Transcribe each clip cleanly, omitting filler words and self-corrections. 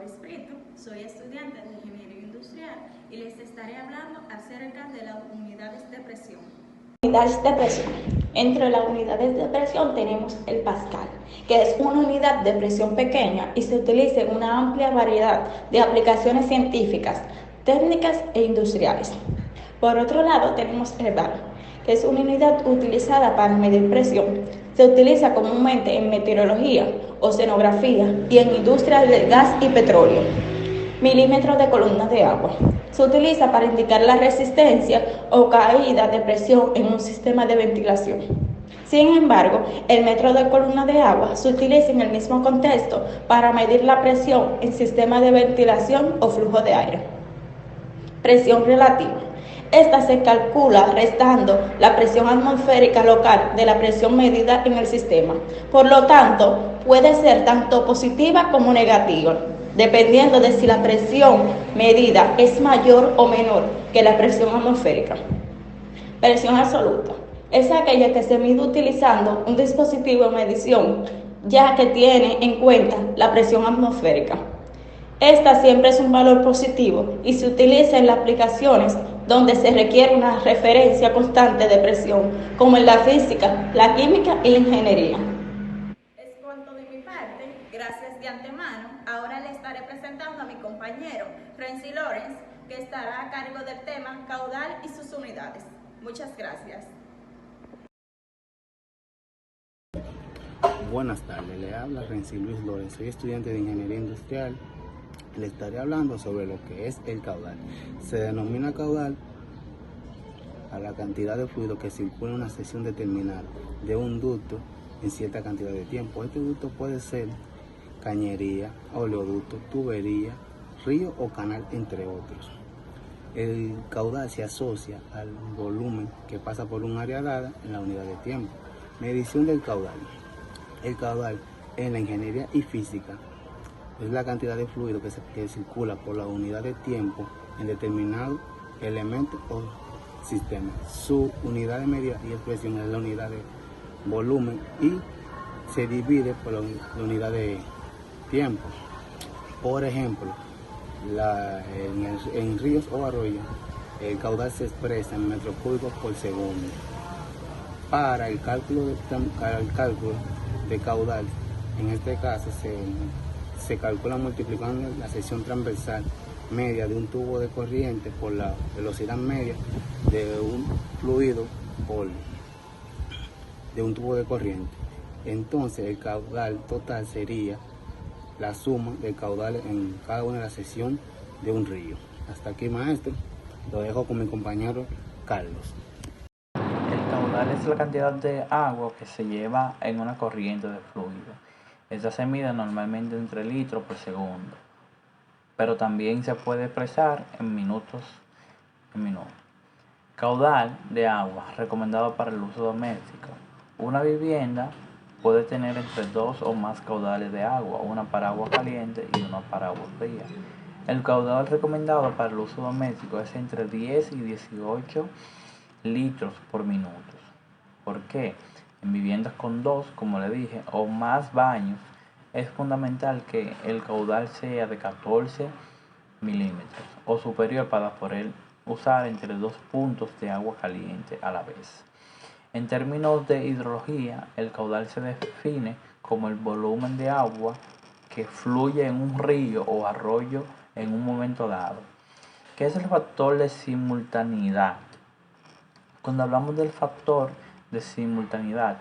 Flores Brito, soy estudiante de Ingeniería Industrial y les estaré hablando acerca de las unidades de presión. Unidades de presión. Entre las unidades de presión tenemos el Pascal, que es una unidad de presión pequeña y se utiliza en una amplia variedad de aplicaciones científicas, técnicas e industriales. Por otro lado tenemos el bar, que es una unidad utilizada para medir presión. Se utiliza comúnmente en meteorología, oceanografía y en industrias del gas y petróleo. Milímetros de columna de agua. Se utiliza para indicar la resistencia o caída de presión en un sistema de ventilación. Sin embargo, el metro de columna de agua se utiliza en el mismo contexto para medir la presión en sistemas de ventilación o flujo de aire. Presión relativa. Esta se calcula restando la presión atmosférica local de la presión medida en el sistema. Por lo tanto, puede ser tanto positiva como negativa, dependiendo de si la presión medida es mayor o menor que la presión atmosférica. Presión absoluta es aquella que se mide utilizando un dispositivo de medición, ya que tiene en cuenta la presión atmosférica. Esta siempre es un valor positivo y se utiliza en las aplicaciones donde se requiere una referencia constante de presión, como en la física, la química y la ingeniería. Es cuanto de mi parte, gracias de antemano. Ahora le estaré presentando a mi compañero Renzi Lorenz, que estará a cargo del tema caudal y sus unidades. Muchas gracias. Buenas tardes, le habla Renzi Luis Lorenz, soy estudiante de Ingeniería Industrial. Le estaré hablando sobre lo que es el caudal. Se denomina caudal a la cantidad de fluido que circula en una sección determinada de un ducto en cierta cantidad de tiempo. Este ducto puede ser cañería, oleoducto, tubería, río o canal, entre otros. El caudal se asocia al volumen que pasa por un área dada en la unidad de tiempo. Medición del caudal. El caudal en la ingeniería y física es la cantidad de fluido que circula por la unidad de tiempo en determinado elemento o sistema. Su unidad de medida y expresión es la unidad de volumen y se divide por la unidad de tiempo. Por ejemplo, en ríos o arroyos, el caudal se expresa en metros cúbicos por segundo. Para el cálculo de caudal, en este caso se calcula multiplicando la sección transversal media de un tubo de corriente por la velocidad media de un fluido de un tubo de corriente. Entonces el caudal total sería la suma del caudal en cada una de las secciones de un río. Hasta aquí, maestro, lo dejo con mi compañero Carlos. El caudal es la cantidad de agua que se lleva en una corriente de fluido. Esta se mide normalmente entre litros por segundo, pero también se puede expresar en minutos. Caudal de agua recomendado para el uso doméstico. Una vivienda puede tener entre 2 o más caudales de agua, una para agua caliente y una para agua fría. El caudal recomendado para el uso doméstico es entre 10 y 18 litros por minuto. ¿Por qué? En viviendas con 2, como le dije, o más baños, es fundamental que el caudal sea de 14 milímetros o superior para poder usar entre 2 puntos de agua caliente a la vez. En términos de hidrología, el caudal se define como el volumen de agua que fluye en un río o arroyo en un momento dado. ¿Qué es el factor de simultaneidad? Cuando hablamos del factor de simultaneidad,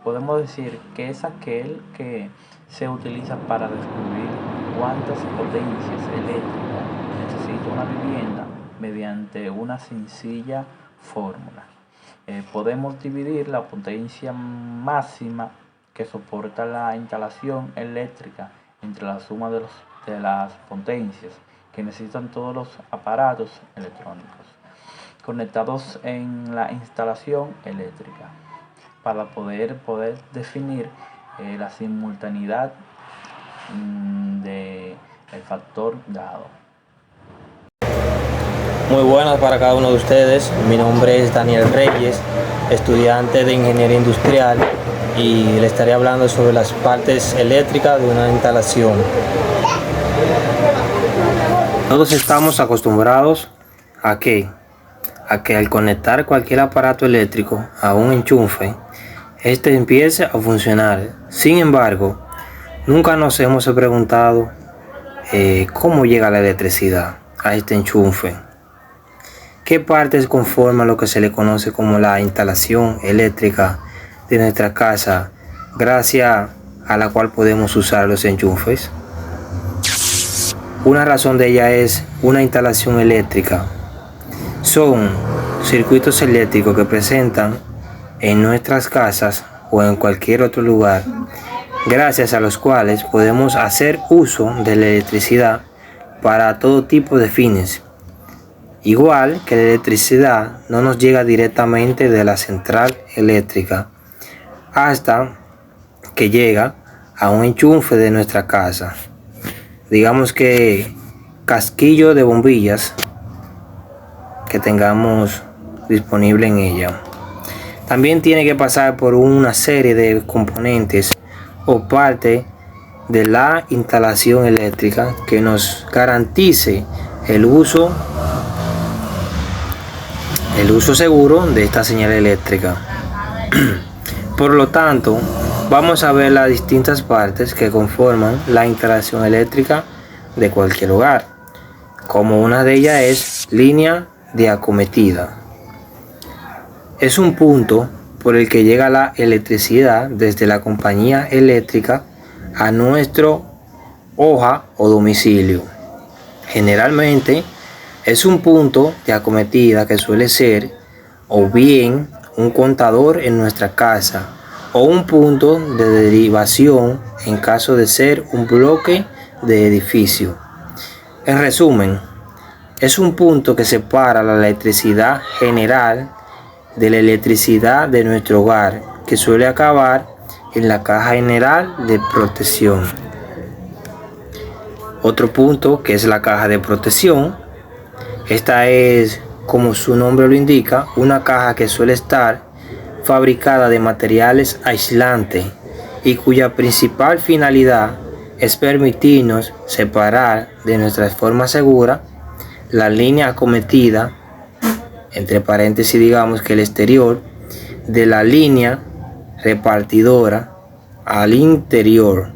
podemos decir que es aquel que se utiliza para descubrir cuántas potencias eléctricas necesita una vivienda mediante una sencilla fórmula. Podemos dividir la potencia máxima que soporta la instalación eléctrica entre la suma de las potencias que necesitan todos los aparatos electrónicos conectados en la instalación eléctrica para poder definir la simultaneidad del factor dado. Muy buenas para cada uno de ustedes. Mi nombre es Daniel Reyes, estudiante de Ingeniería Industrial, y le estaré hablando sobre las partes eléctricas de una instalación. Todos estamos acostumbrados a que al conectar cualquier aparato eléctrico a un enchufe, este empiece a funcionar. Sin embargo, nunca nos hemos preguntado cómo llega la electricidad a este enchufe. ¿Qué partes conforman lo que se le conoce como la instalación eléctrica de nuestra casa, gracias a la cual podemos usar los enchufes? Una razón de ella es una instalación eléctrica. Son circuitos eléctricos que presentan en nuestras casas o en cualquier otro lugar, gracias a los cuales podemos hacer uso de la electricidad para todo tipo de fines. Igual que la electricidad no nos llega directamente de la central eléctrica hasta que llega a un enchufe de nuestra casa. Digamos que casquillo de bombillas que tengamos disponible en ella. También tiene que pasar por una serie de componentes o parte de la instalación eléctrica que nos garantice el uso seguro de esta señal eléctrica. Por lo tanto, vamos a ver las distintas partes que conforman la instalación eléctrica de cualquier hogar. Como una de ellas es línea de acometida. Es un punto por el que llega la electricidad desde la compañía eléctrica a nuestro hoja o domicilio. Generalmente es un punto de acometida que suele ser o bien un contador en nuestra casa o un punto de derivación en caso de ser un bloque de edificio. En resumen, es un punto que separa la electricidad general de la electricidad de nuestro hogar, que suele acabar en la caja general de protección. Otro punto que es la caja de protección. Esta es, como su nombre lo indica, una caja que suele estar fabricada de materiales aislantes y cuya principal finalidad es permitirnos separar de nuestra forma segura la línea acometida, entre paréntesis digamos que el exterior, de la línea repartidora al interior.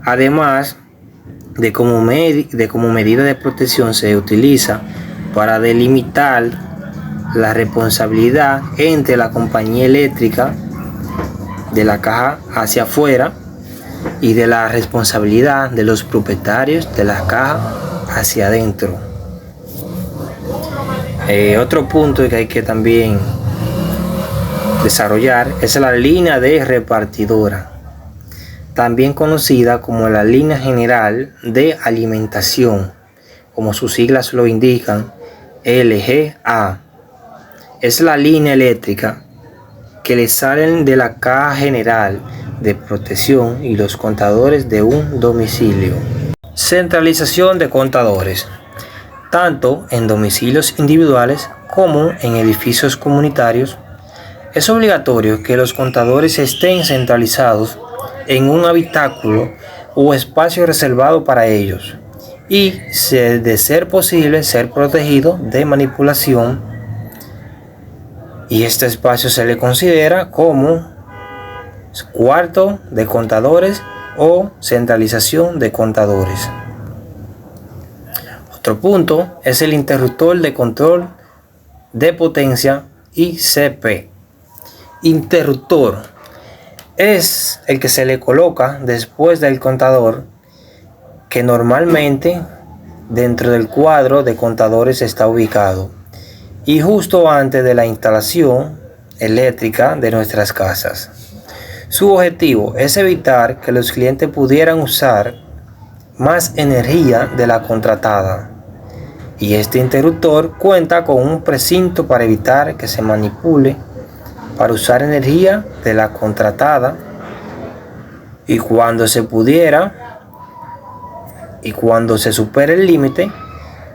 Además de como medida de protección se utiliza para delimitar la responsabilidad entre la compañía eléctrica de la caja hacia afuera y de la responsabilidad de los propietarios de la caja hacia adentro. Otro punto que hay que también desarrollar es la línea de repartidora, también conocida como la línea general de alimentación, como sus siglas lo indican, LGA. Es la línea eléctrica que le salen de la caja general de protección y los contadores de un domicilio. Centralización de contadores, tanto en domicilios individuales como en edificios comunitarios. Es obligatorio que los contadores estén centralizados en un habitáculo o espacio reservado para ellos y, de ser posible, ser protegido de manipulación, y este espacio se le considera como cuarto de contadores o centralización de contadores. Otro punto es el interruptor de control de potencia, ICP. Interruptor es el que se le coloca después del contador, que normalmente dentro del cuadro de contadores está ubicado y justo antes de la instalación eléctrica de nuestras casas. Su objetivo es evitar que los clientes pudieran usar más energía de la contratada, y este interruptor cuenta con un precinto para evitar que se manipule para usar energía de la contratada, y cuando se supere el límite,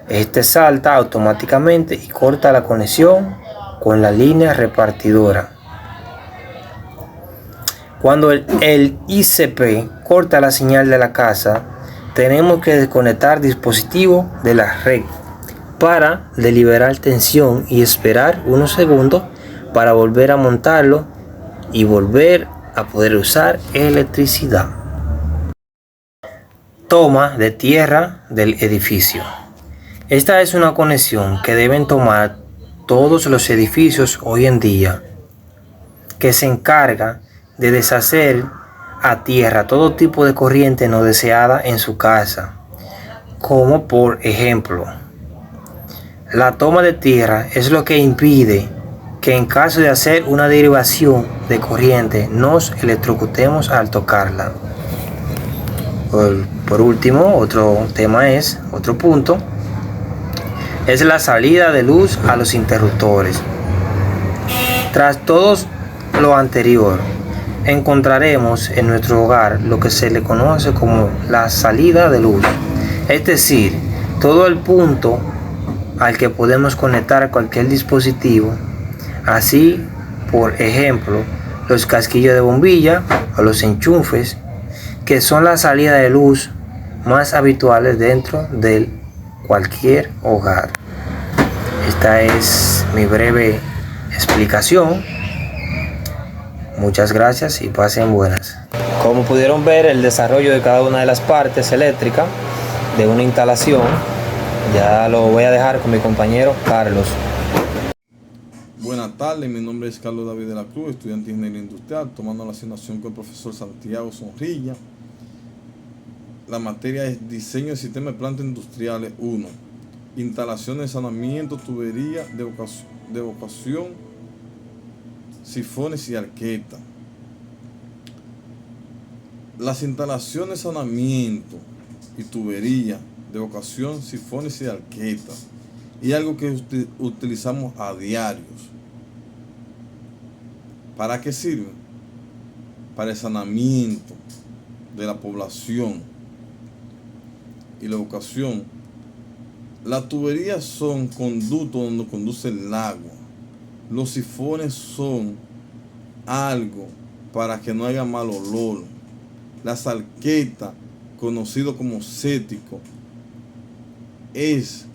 este salta automáticamente y corta la conexión con la línea repartidora. Cuando el ICP corta la señal de la casa, tenemos que desconectar dispositivo de la red para deliberar tensión y esperar unos segundos para volver a montarlo y volver a poder usar electricidad. Toma de tierra del edificio. Esta es una conexión que deben tomar todos los edificios hoy en día, que se encarga de deshacer a tierra todo tipo de corriente no deseada en su casa, como por ejemplo, la toma de tierra es lo que impide que en caso de hacer una derivación de corriente nos electrocutemos al tocarla. Por último, otro punto, es la salida de luz a los interruptores. Tras todo lo anterior, encontraremos en nuestro hogar lo que se le conoce como la salida de luz, es decir, todo el punto al que podemos conectar cualquier dispositivo, así por ejemplo los casquillos de bombilla o los enchufes, que son la salida de luz más habituales dentro de cualquier hogar. Esta es mi breve explicación. Muchas gracias y pasen buenas. Como pudieron ver, el desarrollo de cada una de las partes eléctricas de una instalación ya lo voy a dejar con mi compañero Carlos. Buenas tardes, mi nombre es Carlos David de la Cruz, estudiante de Ingeniería Industrial, tomando la asignación con el profesor Santiago Sonrilla. La materia es Diseño de Sistemas de Plantas Industriales 1, Instalaciones, Saneamiento, Tubería de evacuación, sifones y arquetas. Las instalaciones, saneamiento y tubería de evacuación, sifones y arquetas y algo que utilizamos a diario. ¿Para qué sirven? Para el saneamiento de la población y la evacuación. Las tuberías son conductos donde conduce el agua. Los sifones son algo para que no haya mal olor. Las arquetas, conocido como cético, es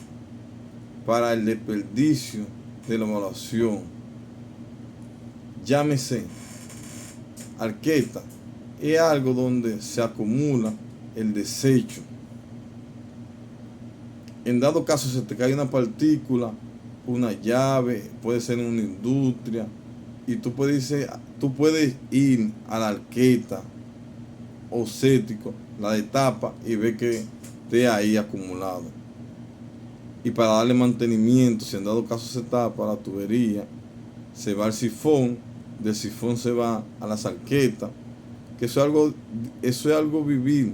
para el desperdicio de la evaluación. Llámese arqueta, es algo donde se acumula el desecho. En dado caso se te cae una partícula, una llave, puede ser en una industria, y tú puedes ir a la arqueta o cético, la destapa y ve que esté ahí acumulado. Y para darle mantenimiento, si en dado caso se tapa la tubería, se va al sifón, del sifón se va a las arquetas, que eso es algo vivir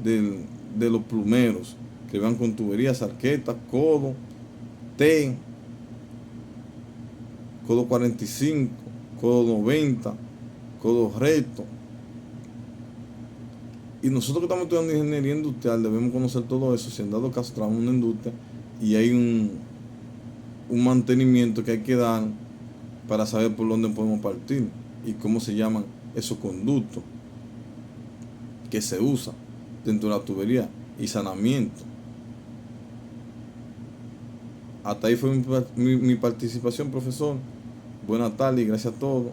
de los plumeros, que van con tuberías, arquetas, codo, T, codo 45, codo 90, codo recto. Y nosotros que estamos estudiando ingeniería industrial debemos conocer todo eso, si en dado caso trabajamos en una industria y hay un mantenimiento que hay que dar para saber por dónde podemos partir y cómo se llaman esos conductos que se usan dentro de la tubería y saneamiento. Hasta ahí fue mi participación, profesor. Buenas tardes y gracias a todos.